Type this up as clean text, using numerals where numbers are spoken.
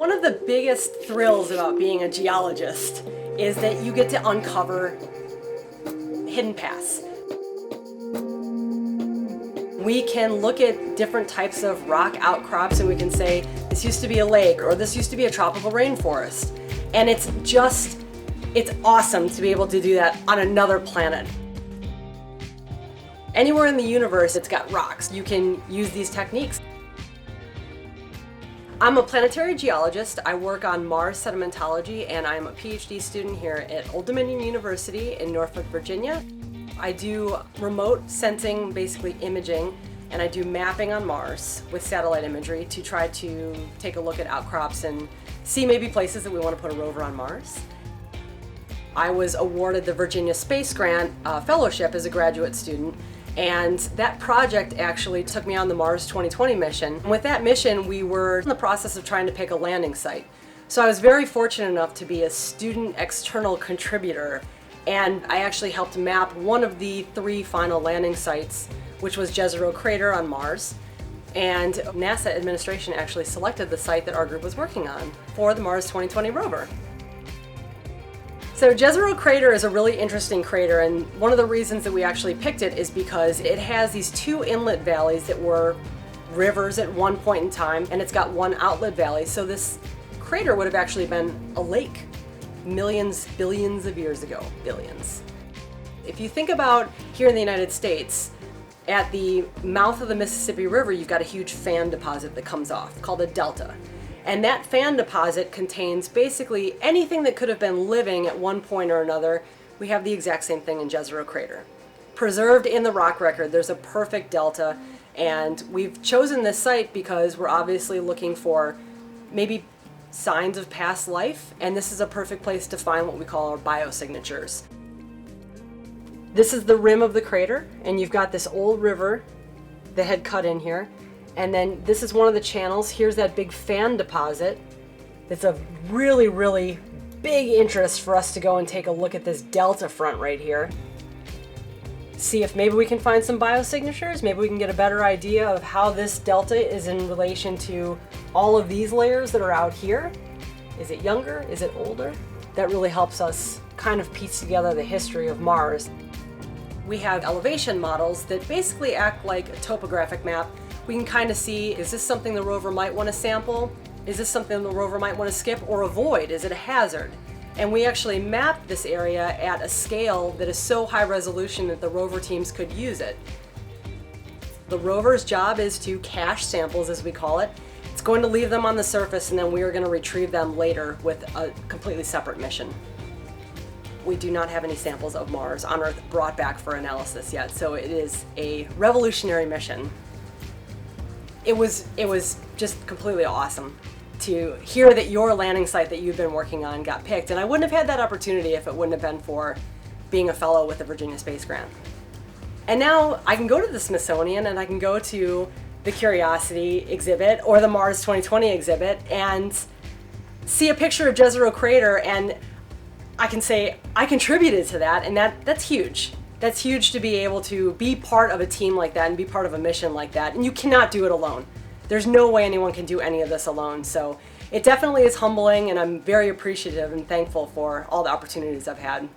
One of the biggest thrills about being a geologist is that you get to uncover hidden paths. We can look at different types of rock outcrops and we can say, this used to be a lake or this used to be a tropical rainforest. And it's awesome to be able to do that on another planet. Anywhere in the universe, it's got rocks. You can use these techniques. I'm a planetary geologist. I work on Mars sedimentology, and I'm a PhD student here at Old Dominion University in Norfolk, Virginia. I do remote sensing, basically imaging, and I do mapping on Mars with satellite imagery to try to take a look at outcrops and see maybe places that we want to put a rover on Mars. I was awarded the Virginia Space Grant Fellowship as a graduate student, and that project actually took me on the Mars 2020 mission. And with that mission, we were in the process of trying to pick a landing site. So I was very fortunate enough to be a student external contributor, and I actually helped map one of the 3 final landing sites, which was Jezero Crater on Mars. And NASA administration actually selected the site that our group was working on for the Mars 2020 rover. So Jezero Crater is a really interesting crater, and one of the reasons that we actually picked it is because it has these 2 inlet valleys that were rivers at one point in time, and it's got 1 outlet valley. So this crater would have actually been a lake millions, billions of years ago, billions. If you think about here in the United States, at the mouth of the Mississippi River, you've got a huge fan deposit that comes off called a delta. And that fan deposit contains basically anything that could have been living at one point or another. We have the exact same thing in Jezero Crater. Preserved in the rock record, there's a perfect delta, and we've chosen this site because we're obviously looking for maybe signs of past life, and this is a perfect place to find what we call our biosignatures. This is the rim of the crater, and you've got this old river that had cut in here. And then this is one of the channels. Here's that big fan deposit. It's a really, really big interest for us to go and take a look at this delta front right here. See if maybe we can find some biosignatures. Maybe we can get a better idea of how this delta is in relation to all of these layers that are out here. Is it younger? Is it older? That really helps us kind of piece together the history of Mars. We have elevation models that basically act like a topographic map. We can kind of see, is this something the rover might want to sample? Is this something the rover might want to skip or avoid? Is it a hazard? And we actually mapped this area at a scale that is so high resolution that the rover teams could use it. The rover's job is to cache samples, as we call it. It's going to leave them on the surface, and then we are going to retrieve them later with a completely separate mission. We do not have any samples of Mars on Earth brought back for analysis yet, so it is a revolutionary mission. It was just completely awesome to hear that your landing site that you've been working on got picked, and I wouldn't have had that opportunity if it wouldn't have been for being a fellow with the Virginia Space Grant. And now I can go to the Smithsonian and I can go to the Curiosity exhibit or the Mars 2020 exhibit and see a picture of Jezero Crater, and I can say I contributed to that, and that's huge. That's huge to be able to be part of a team like that and be part of a mission like that. And you cannot do it alone. There's no way anyone can do any of this alone. So it definitely is humbling, and I'm very appreciative and thankful for all the opportunities I've had.